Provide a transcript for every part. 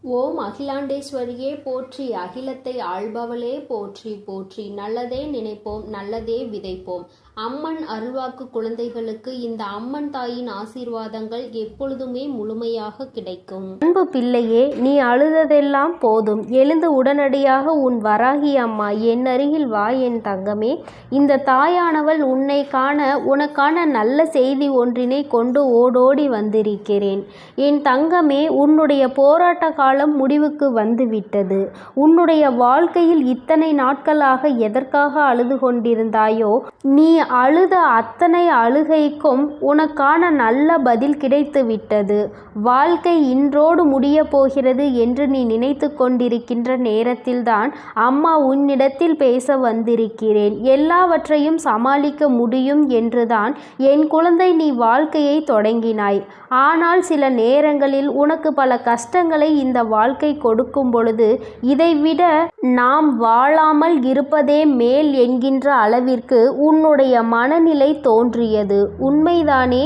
ஓம் அகிலாண்டேஸ்வரியே போற்றி, அகிலத்தை ஆள்பவளே போற்றி போற்றி. நல்லதே நினைப்போம், நல்லதே விதைப்போம். அம்மன் அருள்வாக்கு குழந்தைகளுக்கு இந்த அம்மன் தாயின் ஆசீர்வாதங்கள் எப்பொழுதுமே முழுமையாக கிடைக்கும். அன்பு பிள்ளையே, நீ அழுததெல்லாம் போதும். எழுந்து உடனடியாக உன் வராகி அம்மா என் அருகில் வா என் தங்கமே. இந்த தாயானவள் உன்னை காண உனக்கான நல்ல செய்தி ஒன்றினை கொண்டு ஓடோடி வந்திருக்கிறேன். என் தங்கமே, உன்னுடைய போராட்ட காலம் முடிவுக்கு வந்துவிட்டது. உன்னுடைய வாழ்க்கையில் இத்தனை நாட்களாக எதற்காக அழுது கொண்டிருந்தாயோ, நீ அழுத அத்தனை அழுகைக்கும் உனக்கான நல்ல பதில் கிடைத்துவிட்டது. வாழ்க்கை இன்றோடு முடிய போகிறது என்று நீ நினைத்து கொண்டிருக்கின்ற நேரத்தில்தான் அம்மா உன்னிடத்தில் பேச வந்திருக்கிறேன். எல்லாவற்றையும் சமாளிக்க முடியும் என்றுதான் என் குழந்தை நீ வாழ்க்கையை தொடங்கினாய். ஆனால் சில நேரங்களில் உனக்கு பல கஷ்டங்களை இந்த வாழ்க்கை கொடுக்கும் பொழுது இதைவிட நாம் வாழாமல் இருப்பதே மேல் என்கின்ற அளவிற்கு உன்னுடைய மனநிலை தோன்றியது. உண்மைதானே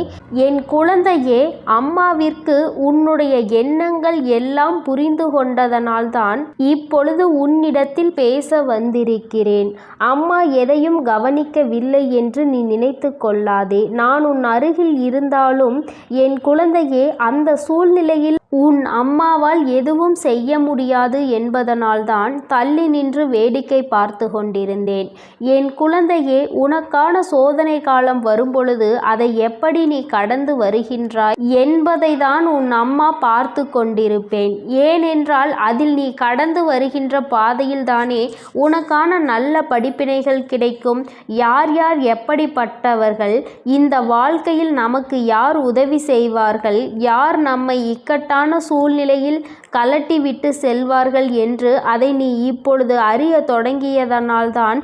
என் குழந்தையே? அம்மாவிற்கு உன்னுடைய எண்ணங்கள் எல்லாம் புரிந்து கொண்டதனால்தான் இப்பொழுது உன்னிடத்தில் பேச வந்திருக்கிறேன். அம்மா எதையும் கவனிக்கவில்லை என்று நீ நினைத்து கொள்ளாதே. நான் உன் அருகில் இருந்தாலும் என் குழந்தையே, அந்த சூழ்நிலையில் உன் அம்மாவால் எதுவும் செய்ய முடியாது என்பதனால்தான் தள்ளி நின்று வேடிக்கை பார்த்து கொண்டிருந்தேன். என் குழந்தையே, உனக்கான சோதனை காலம் வரும்பொழுது அதை எப்படி நீ கடந்து வருகின்றாய் என்பதை தான் உன் அம்மா பார்த்து கொண்டிருப்பேன். ஏனென்றால் அதில் நீ கடந்து வருகின்ற பாதையில் தானே உனக்கான நல்ல படிப்பினைகள் கிடைக்கும். யார் யார் எப்படிப்பட்டவர்கள், இந்த வாழ்க்கையில் நமக்கு யார் உதவி செய்வார்கள், யார் நம்மை இக்கட்டான சூழ்நிலையில் கலட்டிவிட்டு செல்வார்கள் என்று அதை நீ இப்பொழுது அறிய தொடங்கியதனால்தான்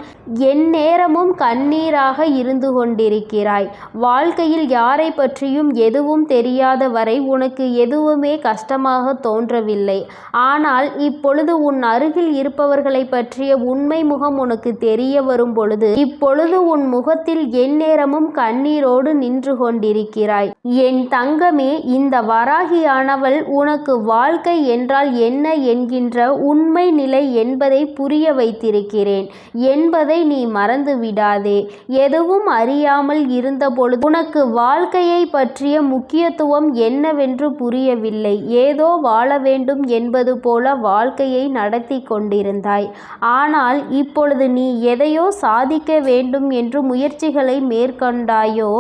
எந்நேரமும் கண்ணீராக இருந்து கொண்டிருக்கிறாய். வாழ்க்கையில் யாரை பற்றியும் எதுவும் தெரியாத வரை உனக்கு எதுவுமே கஷ்டமாக தோன்றவில்லை. ஆனால் இப்பொழுது உன் அருகில் இருப்பவர்களை பற்றிய உண்மை முகம் உனக்கு தெரிய வரும் பொழுது இப்பொழுது உன் முகத்தில் எந்நேரமும் கண்ணீரோடு நின்று கொண்டிருக்கிறாய். என் தங்கமே, இந்த வராகியானவள் உனக்கு வாழ்க்கை என்றால் என்ன என்கின்ற உண்மை நிலை என்பதை புரிய வைத்திருக்கிறேன் என்பதை நீ மறந்து விடாதே. எதுவும் அறியாமல் இருந்தபொழுது உனக்கு வாழ்க்கையை பற்றிய முக்கியத்துவம் என்னவென்று புரியவில்லை. ஏதோ வாழ வேண்டும் என்பது போல வாழ்க்கையை நடத்தி கொண்டிருந்தாய். ஆனால் இப்பொழுது நீ எதையோ சாதிக்க வேண்டும் என்று முயற்சிகளை மேற்கொண்டாயோ,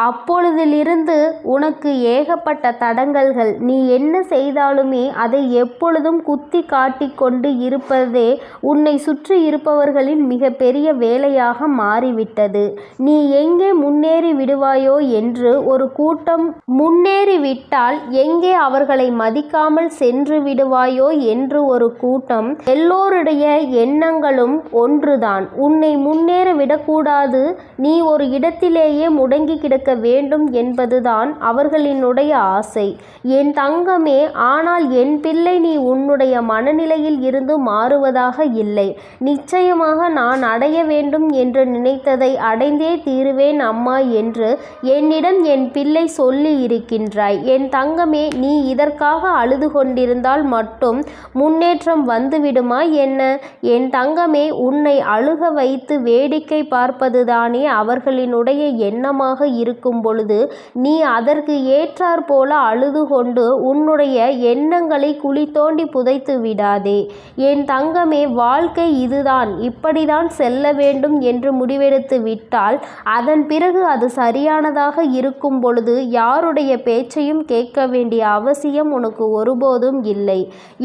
அப்பொழுதிலிருந்து உனக்கு ஏகப்பட்ட தடங்கல்கள். நீ என்ன செய்தாலுமே அதை எப்பொழுதும் குத்தி காட்டி கொண்டு இருப்பதே உன்னை சுற்றி இருப்பவர்களின் மிக பெரிய வேலையாக மாறிவிட்டது. நீ எங்கே முன்னேறி விடுவாயோ என்று ஒரு கூட்டம் முன்னேறிவிட்டால் எங்கே அவர்களை மதிக்காமல் சென்று விடுவாயோ என்று ஒரு கூட்டம். எல்லோருடைய எண்ணங்களும் ஒன்றுதான், உன்னை முன்னேற விடக்கூடாது, நீ ஒரு இடத்திலேயே முடங்கி கிடக்க வேண்டும் என்பதுதான் அவர்களினுடைய ஆசை. என் தங்கமே, ஆனால் என் பிள்ளை, நீ உன்னுடைய மனநிலையில் இருந்து மாறுவதாக இல்லை. நிச்சயமாக நான் அடைய வேண்டும் என்று நினைத்ததை அடைந்தே தீருவேன் அம்மா என்று என்னிடம் என் பிள்ளை சொல்லி இருக்கின்றாய். என் தங்கமே, நீ இதற்காக அழுது கொண்டிருந்தால் மட்டும் முன்னேற்றம் வந்துவிடுமா என்ன? என் தங்கமே, உன்னை அழுக வைத்து வேடிக்கை பார்ப்பதுதானே அவர்களினுடைய எண்ணமாக இருக்கும் பொழுது நீ அதற்கு ஏற்றாற் போல அழுது கொண்டு உன்னுடைய எண்ணங்களை குழி தோண்டி புதைத்து விடாதே. என் தங்கமே, வாழ்க்கை இதுதான், இப்படிதான் செல்ல வேண்டும் என்று முடிவெடுத்து விட்டால் அதன் பிறகு அது சரியானதாக இருக்கும் பொழுது யாருடைய பேச்சையும் கேட்க வேண்டிய அவசியம் உனக்கு ஒருபோதும் இல்லை.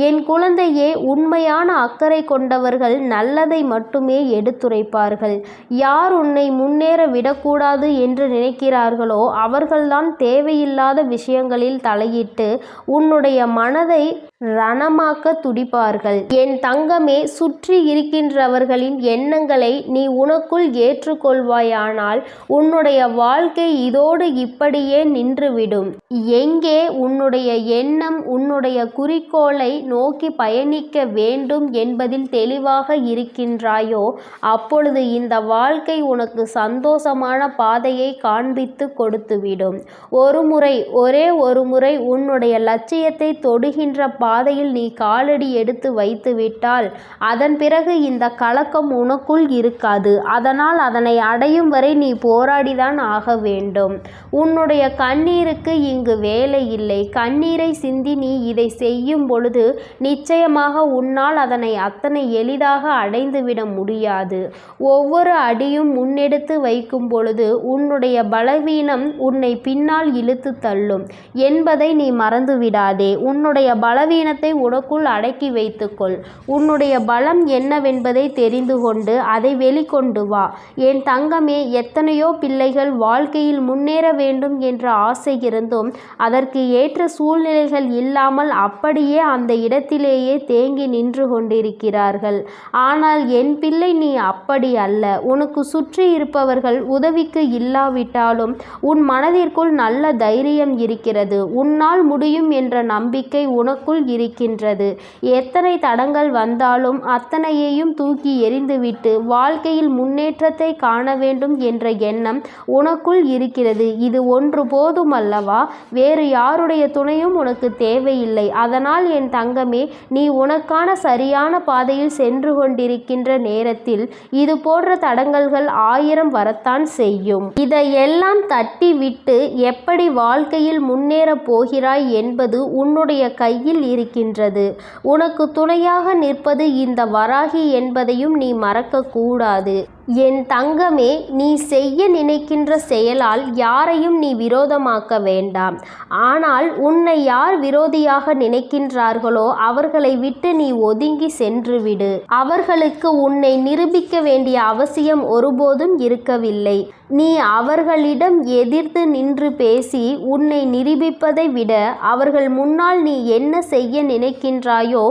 என் குழந்தையே, உண்மையான அக்கறை கொண்டவர்கள் நல்லதை மட்டுமே எடுத்துரைப்பார்கள். யார் உன்னை முன்னேற விடக்கூடாது என்று நினைக்கிறார்களோ அவர்கள்தான் தேவையில்லாத விஷயங்களில் தலையிட்டு உன்னுடைய மனதை ரணமாக்க துடிப்பார்கள். என் தங்கமே, சுற்றி இருக்கின்றவர்களின் எண்ணங்களை நீ உனக்குள் ஏற்றுக்கொள்வாயானால் உன்னுடைய வாழ்க்கை இதோடு இப்படியே நின்றுவிடும். எங்கே உன்னுடைய எண்ணம் உன்னுடைய குறிக்கோளை நோக்கி பயணிக்க வேண்டும் என்பதில் தெளிவாக இருக்கின்றாயோ அப்பொழுது இந்த வாழ்க்கை உனக்கு சந்தோஷமான பாதையை காண்பித்து கொடுத்துவிடும். ஒரே ஒரு முறை உன்னுடைய லட்சியத்தை தொடுகின்ற பாதையில் நீ காலடி எடுத்து வைத்து விட்டால் அதன் பிறகு இந்த கலக்கம் உனக்குள் இருக்காது. அதனால் அதனை அடையும் வரை நீ போராடிதான் ஆக வேண்டும். உன்னுடைய கண்ணீருக்கு இங்கு வேலை இல்லை. கண்ணீரை சிந்தி நீ இதை செய்யும் பொழுது நிச்சயமாக உன்னால் அதனை அத்தனை எளிதாக அடைந்துவிட முடியாது. ஒவ்வொரு அடியும் முன்னெடுத்து வைக்கும் பொழுது உன்னுடைய பலவீனம் உன்னை பின்னால் இழுத்து தள்ளும் என்பதை நீ மறந்துவிடாதே. உன்னுடைய பலவீனத்தை உனக்குள் அடக்கி வைத்துக்கொள். உன்னுடைய பலம் என்னவென்பதை தெரிந்து கொண்டு அதை வெளிக்கொண்டு வா. என் தங்கமே, எத்தனையோ பிள்ளைகள் வாழ்க்கையில் முன்னேற வேண்டும் என்ற ஆசை இருந்தும் அதற்கு ஏற்ற சூழ்நிலைகள் இல்லாமல் அப்படியே அந்த இடத்திலேயே தேங்கி நின்று கொண்டிருக்கிறார்கள். ஆனால் என் பிள்ளை, நீ அப்படி அல்ல. உனக்கு சுற்றி இருப்பவர்கள் உதவிக்கு இல்லாவிட்டாலும் உன் மனதிற்குள் நல்ல தைரியம் இருக்கிறது. உன்னால் முடியும் என்ற நம்பிக்கை உனக்குள் இருக்கின்றது. எத்தனை தடங்கள் வந்தாலும் அத்தனையையும் தூக்கி எறிந்துவிட்டு வாழ்க்கையில் முன்னேற்றத்தை காண வேண்டும் என்ற எண்ணம் உனக்குள் இருக்கிறது. இது ஒன்று போதும் அல்லவா? வேறு யாருடைய துணையும் உனக்கு தேவையில்லை. அதனால் என் தங்கமே, நீ உனக்கான சரியான பாதையில் சென்று கொண்டிருக்கின்ற நேரத்தில் இது போன்ற தடங்கல்கள் 1000 வரத்தான் செய்யும். இதையெல்லாம் தட்டி விட்டு எப்படி வாழ்க்கையில் முன்னேறப் போகிறாய் என்பது உன்னுடைய கையில் இருக்கின்றது. உனக்கு துணையாக நிற்பது இந்த வராகி என்பதையும் நீ மறக்கக்கூடாது. என் தங்கமே, நீ செய்ய நினைக்கின்ற செயலால் யாரையும் நீ விரோதமாக்க வேண்டாம். ஆனால் உன்னை யார் விரோதியாக நினைக்கின்றார்களோ அவர்களை விட்டு நீ ஒதுங்கி சென்றுவிடு. அவர்களுக்கு உன்னை நிரூபிக்க வேண்டிய அவசியம் ஒருபோதும் இருக்கவில்லை. நீ அவர்களிடம் எதிர்த்து நின்று பேசி உன்னை நிரூபிப்பதை விட அவர்கள் முன்னால் நீ என்ன செய்ய நினைக்கின்றாயோ,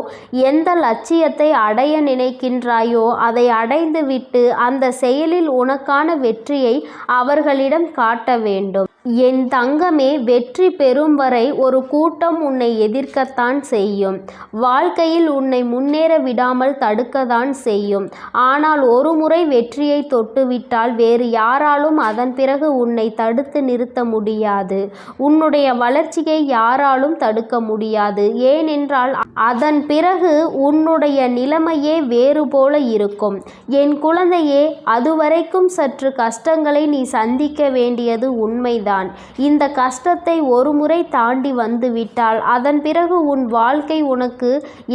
எந்த லட்சியத்தை அடைய நினைக்கின்றாயோ அதை அடைந்துவிட்டு அந்த செயலில் உனக்கான வெற்றியை அவர்களிடம் காட்ட வேண்டும். என் தங்கமே, வெற்றி பெறும் வரை ஒரு கூட்டம் உன்னை எதிர்க்கத்தான் செய்யும். வாழ்க்கையில் உன்னை முன்னேற விடாமல் தடுக்கத்தான் செய்யும். ஆனால் ஒரு முறை வெற்றியை தொட்டுவிட்டால் வேறு யாராலும் அதன் பிறகு உன்னை தடுத்து நிறுத்த முடியாது. உன்னுடைய வளர்ச்சியை யாராலும் தடுக்க முடியாது. ஏனென்றால் அதன் பிறகு உன்னுடைய நிலைமையே வேறு போல இருக்கும். என் குழந்தையே, அதுவரைக்கும் சற்று கஷ்டங்களை நீ சந்திக்க வேண்டியது உண்மைதான். இந்த கஷ்டத்தை ஒரு முறை தாண்டி வந்துவிட்டால் அதன் பிறகு உன் வாழ்க்கை உனக்கு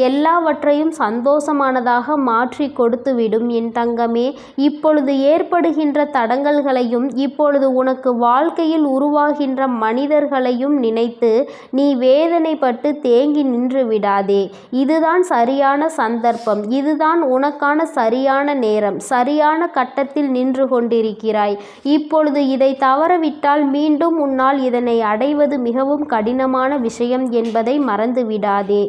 எல்லாவற்றையும் சந்தோஷமானதாக மாற்றி கொடுத்துவிடும். என் தங்கமே, இப்பொழுது ஏற்படுகின்ற தடங்கல்களையும் இப்பொழுது உனக்கு வாழ்க்கையில் உருவாகின்ற மனிதர்களையும் நினைத்து நீ வேதனைப்பட்டு தேங்கி நின்று விடாதே. இதுதான் சரியான சந்தர்ப்பம். இதுதான் உனக்கான சரியான நேரம். சரியான கட்டத்தில் நின்று கொண்டிருக்கிறாய். இப்பொழுது இதை தவறவிட்டால் மீண்டும் உன்னால் இதனை அடைவது மிகவும் கடினமான விஷயம் என்பதை மறந்துவிடாதே.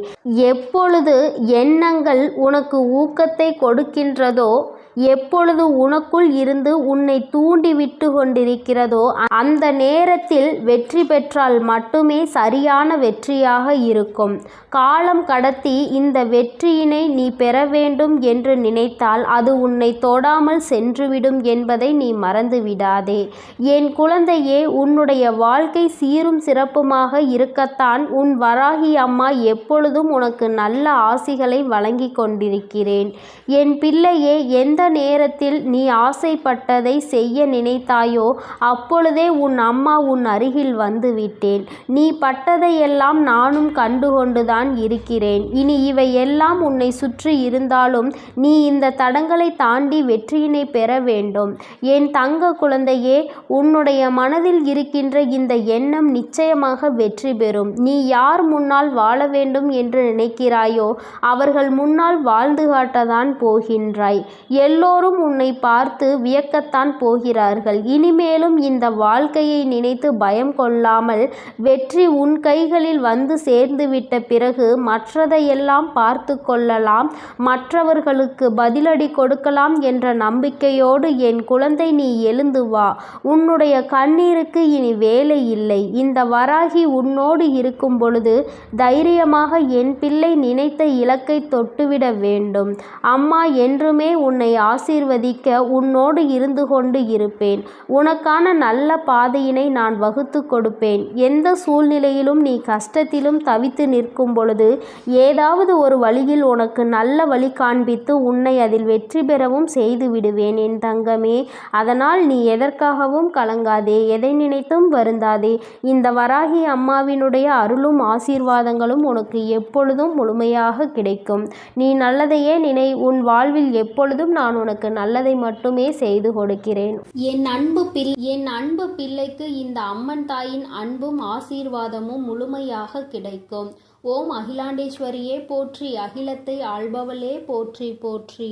எப்பொழுது எண்ணங்கள் உனக்கு ஊக்கத்தை கொடுக்கின்றதோ, எப்பொழுது உனக்குள் இருந்து உன்னை தூண்டி விட்டு கொண்டிருக்கிறதோ அந்த நேரத்தில் வெற்றி பெற்றால் மட்டுமே சரியான வெற்றியாக இருக்கும். காலம் கடத்தி இந்த வெற்றியினை நீ பெற வேண்டும் என்று நினைத்தால் அது உன்னை தொடாமல் சென்றுவிடும் என்பதை நீ மறந்துவிடாதே. என் குழந்தையே, உன்னுடைய வாழ்க்கை சீரும் சிறப்புமாக இருக்கத்தான் உன் வராகி அம்மா எப்பொழுதும் உனக்கு நல்ல ஆசிகளை வழங்கி கொண்டிருக்கிறேன். என் பிள்ளையே, எந்த நேரத்தில் நீ ஆசைப்பட்டதை செய்ய நினைத்தாயோ அப்பொழுதே உன் அம்மா உன் அருகில் வந்து விட்டேன். நீ பட்டதையெல்லாம் நானும் கண்டுகொண்டுதான் இருக்கிறேன். இனி இவை எல்லாம் உன்னை சுற்றி இருந்தாலும் நீ இந்த தடங்களை தாண்டி வெற்றியினை பெற வேண்டும். என் தங்க குழந்தையே, உன்னுடைய மனதில் இருக்கின்ற இந்த எண்ணம் நிச்சயமாக வெற்றி பெறும். நீ யார் முன்னால் வாழ வேண்டும் என்று நினைக்கிறாயோ அவர்கள் முன்னால் வாழ்ந்து காட்டத்தான் போகின்றாய். எல்லோரும் உன்னை பார்த்து வியக்கத்தான் போகிறார்கள். இனிமேலும் இந்த வாழ்க்கையை நினைத்து பயம் கொள்ளாமல் வெற்றி உன் கைகளில் வந்து சேர்ந்துவிட்ட பிறகு மற்றதையெல்லாம் பார்த்து கொள்ளலாம், மற்றவர்களுக்கு பதிலடி கொடுக்கலாம் என்ற நம்பிக்கையோடு என் குழந்தை நீ எழுந்து வா. உன்னுடைய கண்ணீருக்கு இனி வேலை இல்லை. இந்த வராகி உன்னோடு இருக்கும் பொழுது தைரியமாக என் பிள்ளை நினைத்த இலக்கை தொட்டுவிட வேண்டும். அம்மா என்றுமே உன்னை ஆசீர்வதிக்க உன்னோடு இருந்து கொண்டு இருப்பேன். உனக்கான நல்ல பாதையினை நான் வகுத்து கொடுப்பேன். எந்த சூழ்நிலையிலும் நீ கஷ்டத்திலும் தவித்து நிற்கும் பொழுது ஏதாவது ஒரு வழியில் உனக்கு நல்ல வழி காண்பித்து உன்னை அதில் வெற்றி பெறவும் செய்து விடுவேன் என் தங்கமே. அதனால் நீ எதற்காகவும் கலங்காதே, எதை நினைத்தும் வருந்தாதே. இந்த வராகி அம்மாவினுடைய அருளும் ஆசீர்வாதங்களும் உனக்கு எப்பொழுதும் முழுமையாக கிடைக்கும். நீ நல்லதையே நினை. உன் வாழ்வில் எப்பொழுதும் நான் உனக்கு நல்லதை மட்டுமே செய்து கொடுக்கிறேன். என் அன்பு பிள்ளைக்கு இந்த அம்மன் தாயின் அன்பும் ஆசீர்வாதமும் முழுமையாக கிடைக்கும். ஓம் அகிலாண்டேஸ்வரியே போற்றி, அகிலத்தை ஆள்பவளே போற்றி போற்றி.